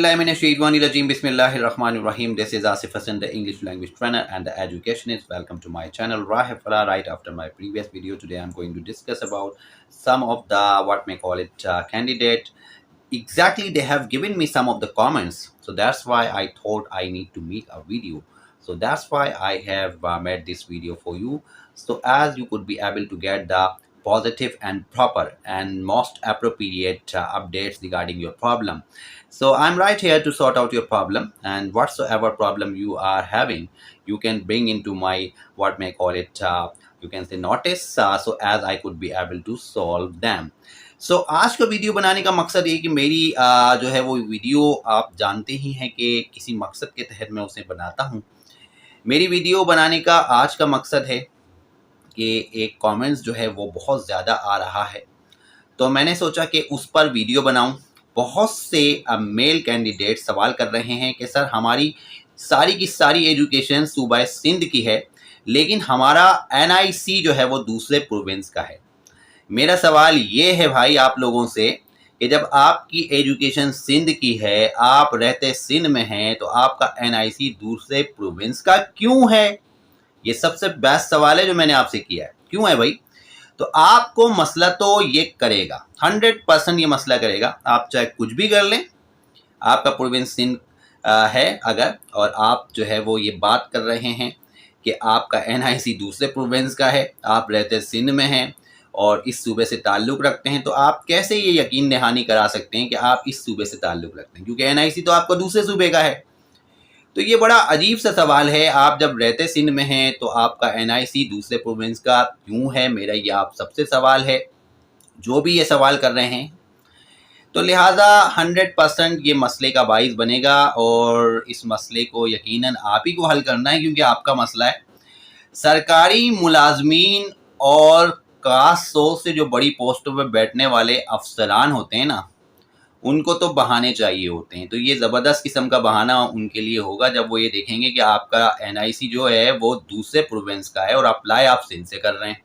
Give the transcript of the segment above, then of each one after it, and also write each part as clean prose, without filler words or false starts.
Auzubillahiminash-shaytanir-rajim. Bismillahir-rahmanir-rahim. This is Asif Hassan, the English language trainer and the educationist. Welcome to my channel. Rahifullah. Right after my previous video, today I'm going to discuss about some of the candidate. Exactly, they have given me some of the comments, so that's why I thought I need to make a video. So that's why I have made this video for you, so as you could be able to get the positive and proper and most appropriate updates regarding your problem. So I'm right here to sort out your problem, and whatsoever problem you are having, you can bring into my you can say notice, so as I could be able to solve them. सो आज का video बनाने का मकसद ये कि मेरी जो है वो वीडियो आप जानते ही हैं कि किसी मकसद के तहत मैं उसे बनाता हूँ। मेरी वीडियो बनाने का आज का मकसद है कि एक कमेंट्स जो है वो बहुत ज़्यादा आ रहा है, तो मैंने सोचा कि उस पर वीडियो बनाऊं। बहुत से मेल कैंडिडेट सवाल कर रहे हैं कि सर हमारी सारी की सारी एजुकेशन सूबा सिंध की है, लेकिन हमारा NIC जो है वो दूसरे प्रोविंस का है। मेरा सवाल ये है भाई आप लोगों से कि जब आपकी एजुकेशन सिंध की है, आप रहते सिंध में हैं, तो आपका NIC दूसरे प्रोविंस का क्यों है? ये सबसे बेस्ट सवाल है जो मैंने आपसे किया है। क्यों है भाई? तो आपको मसला तो ये करेगा, 100% ये मसला करेगा। आप चाहे कुछ भी कर लें, आपका प्रोविंस सिंध है अगर, और आप जो है वो ये बात कर रहे हैं कि आपका NIC दूसरे प्रोविंस का है, आप रहते सिंध में हैं और इस सूबे से ताल्लुक़ रखते हैं, तो आप कैसे ये यकीन दहानी करा सकते हैं कि आप इस सूबे से ताल्लुक़ रखते हैं, क्योंकि NIC तो आपका दूसरे सूबे का है। तो ये बड़ा अजीब सा सवाल है। आप जब रहते सिंध में हैं तो आपका NIC दूसरे प्रोविंस का क्यों है? मेरा ये आप सबसे सवाल है, जो भी ये सवाल कर रहे हैं। तो लिहाजा 100% ये मसले का बाइस बनेगा, और इस मसले को यकीनन आप ही को हल करना है, क्योंकि आपका मसला है। सरकारी मुलाजमीन और कास्ट 100 से जो बड़ी पोस्टों पर बैठने वाले अफसरान होते हैं ना, उनको तो बहाने चाहिए होते हैं। तो ये ज़बरदस्त किस्म का बहाना उनके लिए होगा जब वो ये देखेंगे कि आपका NIC जो है वो दूसरे प्रोविंस का है और अप्लाई आप सिंध से कर रहे हैं,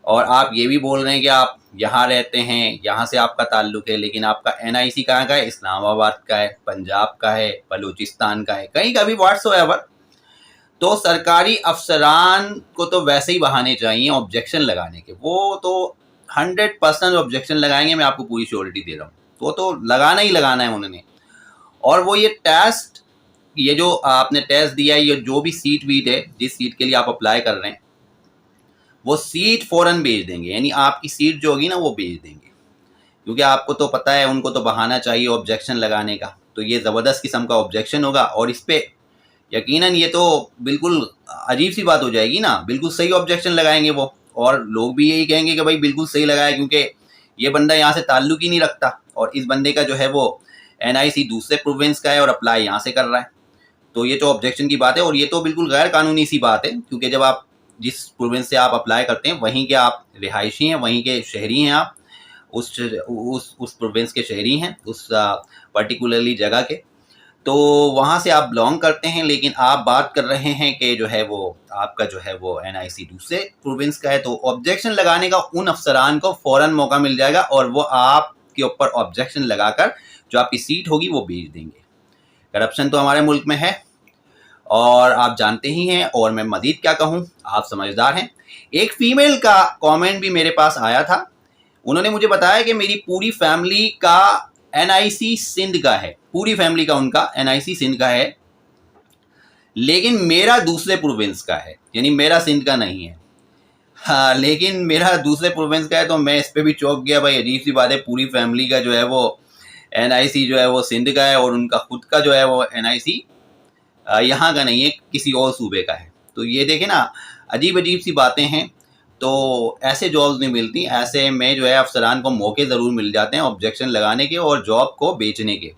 और आप ये भी बोल रहे हैं कि आप यहाँ रहते हैं, यहाँ से आपका ताल्लुक़ है, लेकिन आपका NIC कहाँ का है? इस्लामाबाद का है, पंजाब का है, बलूचिस्तान का है, कहीं का भी व्हाट्सएवर। तो सरकारी अफसरान को तो वैसे ही बहाने चाहिए ऑब्जेक्शन लगाने के। वो तो 100% ऑब्जेक्शन लगाएंगे, मैं आपको पूरी श्योरिटी दे रहा हूँ। वो तो लगाना ही लगाना है उन्होंने। और वो ये टेस्ट, ये जो आपने टेस्ट दिया है, ये जो भी सीट वीट है, जिस सीट के लिए आप अप्लाई कर रहे हैं, वो सीट फ़ौरन भेज देंगे। यानी आपकी सीट जो होगी ना वो भेज देंगे, क्योंकि आपको तो पता है उनको तो बहाना चाहिए ऑब्जेक्शन लगाने का। तो ये ज़बरदस्त किस्म का ऑब्जेक्शन होगा, और इस पर यकीनन ये तो बिल्कुल अजीब सी बात हो जाएगी ना। बिल्कुल सही ऑब्जेक्शन लगाएंगे वो, और लोग भी यही कहेंगे कि भाई बिल्कुल सही लगाया, क्योंकि ये बंदा यहाँ से ताल्लुक़ ही नहीं रखता, और इस बंदे का जो है वो NIC दूसरे प्रोविंस का है और अप्लाई यहाँ से कर रहा है। तो ये तो ऑब्जेक्शन की बात है, और ये तो बिल्कुल गैर कानूनी सी बात है, क्योंकि जब आप जिस प्रोविंस से आप अप्लाई करते हैं वहीं के आप रिहायशी हैं, वहीं के शहरी हैं, आप उस प्रोविंस के शहरी हैं, उस पर्टिकुलरली जगह के, तो वहाँ से आप बिलोंग करते हैं। लेकिन आप बात कर रहे हैं कि जो है वो आपका जो है वो NIC दूसरे प्रोविंस का है, तो ऑब्जेक्शन लगाने का उन अफसरान को फ़ौरन मौका मिल जाएगा, और वो आपके ऊपर ऑब्जेक्शन लगाकर जो आपकी सीट होगी वो भेज देंगे। करप्शन तो हमारे मुल्क में है, और आप जानते ही हैं, और मैं मज़ीद क्या कहूँ, आप समझदार हैं। एक फ़ीमेल का कॉमेंट भी मेरे पास आया था। उन्होंने मुझे बताया कि मेरी पूरी फैमिली का NIC सिंध का है, पूरी फैमिली का उनका NIC सिंध का है, लेकिन मेरा दूसरे प्रोविंस का है, यानी मेरा सिंध का नहीं है। हाँ, लेकिन मेरा दूसरे प्रोविंस का है, तो मैं इस पे भी चौंक गया। भाई अजीब सी बात है, पूरी फैमिली का जो है वो NIC जो है वो सिंध का है, और उनका खुद का जो है वो NIC यहाँ का नहीं है, किसी और सूबे का है। तो ये देखें ना, अजीब अजीब सी बातें हैं। तो ऐसे जॉब्स नहीं मिलती, ऐसे में जो है अफसरान को मौके ज़रूर मिल जाते हैं ऑब्जेक्शन लगाने के और जॉब को बेचने के।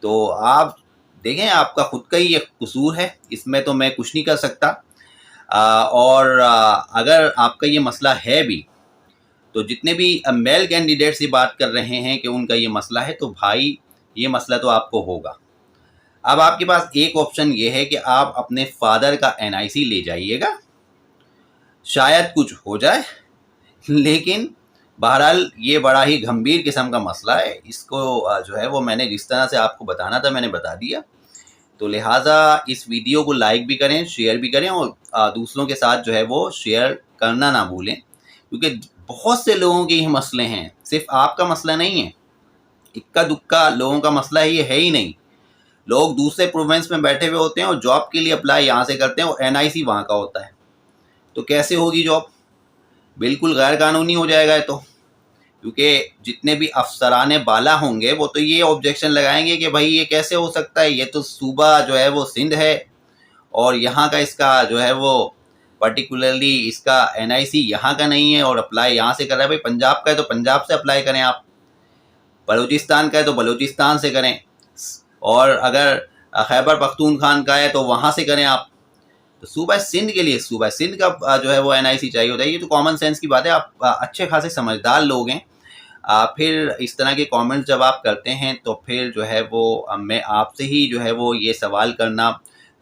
तो आप देखें, आपका खुद का ही एक कसूर है, इसमें तो मैं कुछ नहीं कर सकता। अगर आपका ये मसला है भी, तो जितने भी मेल कैंडिडेट से बात कर रहे हैं कि उनका ये मसला है, तो भाई ये मसला तो आपको होगा। अब आपके पास एक ऑप्शन ये है कि आप अपने फादर का NIC ले जाइएगा, शायद कुछ हो जाए, लेकिन بہرحال یہ بڑا ہی گھمبیر قسم کا مسئلہ ہے، اس کو جو ہے وہ میں نے جس طرح سے آپ کو بتانا تھا میں نے بتا دیا. تو لہٰذا اس ویڈیو کو لائک بھی کریں، شیئر بھی کریں، اور دوسروں کے ساتھ جو ہے وہ شیئر کرنا نہ بھولیں، کیونکہ بہت سے لوگوں کے یہ مسئلے ہیں، صرف آپ کا مسئلہ نہیں ہے، اکا دکا لوگوں کا مسئلہ یہ ہے ہی نہیں. لوگ دوسرے پروونس میں بیٹھے ہوئے ہوتے ہیں اور جاب کے لیے اپلائی یہاں سے کرتے ہیں اور NIC وہاں کا ہوتا ہے، تو کیسے ہوگی جاب؟ بالکل غیر قانونی ہو جائے گا تو، کیونکہ جتنے بھی افسران بالا ہوں گے وہ تو یہ آبجیکشن لگائیں گے کہ بھائی یہ کیسے ہو سکتا ہے، یہ تو صوبہ جو ہے وہ سندھ ہے اور یہاں کا اس کا جو ہے وہ پرٹیکولرلی اس کا NIC یہاں کا نہیں ہے اور اپلائی یہاں سے کر رہا ہے. بھائی پنجاب کا ہے تو پنجاب سے اپلائی کریں، آپ بلوچستان کا ہے تو بلوچستان سے کریں، اور اگر خیبر پختونخوا کا ہے تو وہاں سے کریں آپ. تو صوبہ سندھ کے لیے صوبہ سندھ کا جو ہے وہ NIC چاہیے ہوتا ہے. یہ تو کامن سینس کی بات ہے، آپ اچھے خاصے سمجھدار لوگ ہیں. پھر اس طرح کے کامنٹس جب آپ کرتے ہیں تو پھر جو ہے وہ میں آپ سے ہی جو ہے وہ یہ سوال کرنا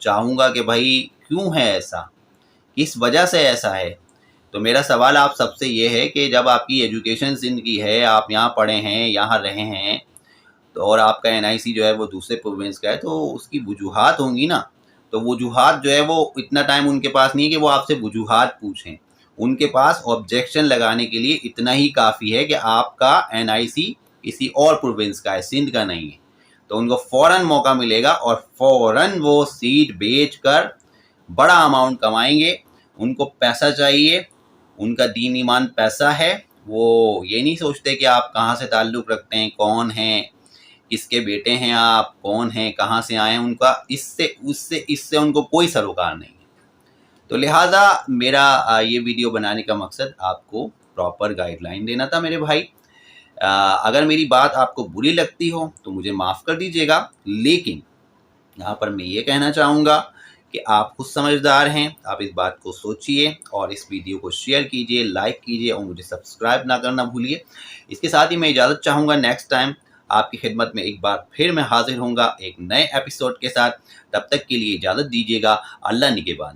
چاہوں گا کہ بھائی کیوں ہے ایسا، کس وجہ سے ایسا ہے. تو میرا سوال آپ سب سے یہ ہے کہ جب آپ کی ایجوکیشن سندھ کی ہے، آپ یہاں پڑھے ہیں، یہاں رہے ہیں، تو اور آپ کا NIC جو ہے وہ دوسرے پروونس کا ہے، تو اس کی وجوہات ہوں گی نا. تو وجوہات جو ہے وہ اتنا ٹائم ان کے پاس نہیں ہے کہ وہ آپ سے وجوہات پوچھیں، ان کے پاس آبجیکشن لگانے کے لیے اتنا ہی کافی ہے کہ آپ کا NIC کسی اور پروونس کا ہے، سندھ کا نہیں ہے. تو ان کو فوراً موقع ملے گا اور فوراً وہ سیٹ بیچ کر بڑا اماؤنٹ کمائیں گے. ان کو پیسہ چاہیے، ان کا دین ایمان پیسہ ہے، وہ یہ نہیں سوچتے کہ آپ کہاں سے تعلق رکھتے ہیں، کون ہیں، کس کے بیٹے ہیں آپ، کون ہیں، کہاں سے آئے ہیں. ان کا اس سے ان کو کوئی سروکار نہیں ہے. تو لہٰذا میرا یہ ویڈیو بنانے کا مقصد آپ کو پراپر گائیڈ لائن دینا تھا میرے بھائی. اگر میری بات آپ کو بری لگتی ہو تو مجھے معاف کر دیجیے گا، لیکن یہاں پر میں یہ کہنا چاہوں گا کہ آپ خود سمجھدار ہیں، آپ اس بات کو سوچئے اور اس ویڈیو کو شیئر کیجئے، لائک کیجئے اور مجھے سبسکرائب نہ کرنا بھولیے. اس کے ساتھ ہی میں اجازت چاہوں گا، نیکسٹ ٹائم آپ کی خدمت میں ایک بار پھر میں حاضر ہوں گا ایک نئے ایپیسوڈ کے ساتھ. تب تک کے لیے اجازت دیجیے گا. اللہ نگہبان.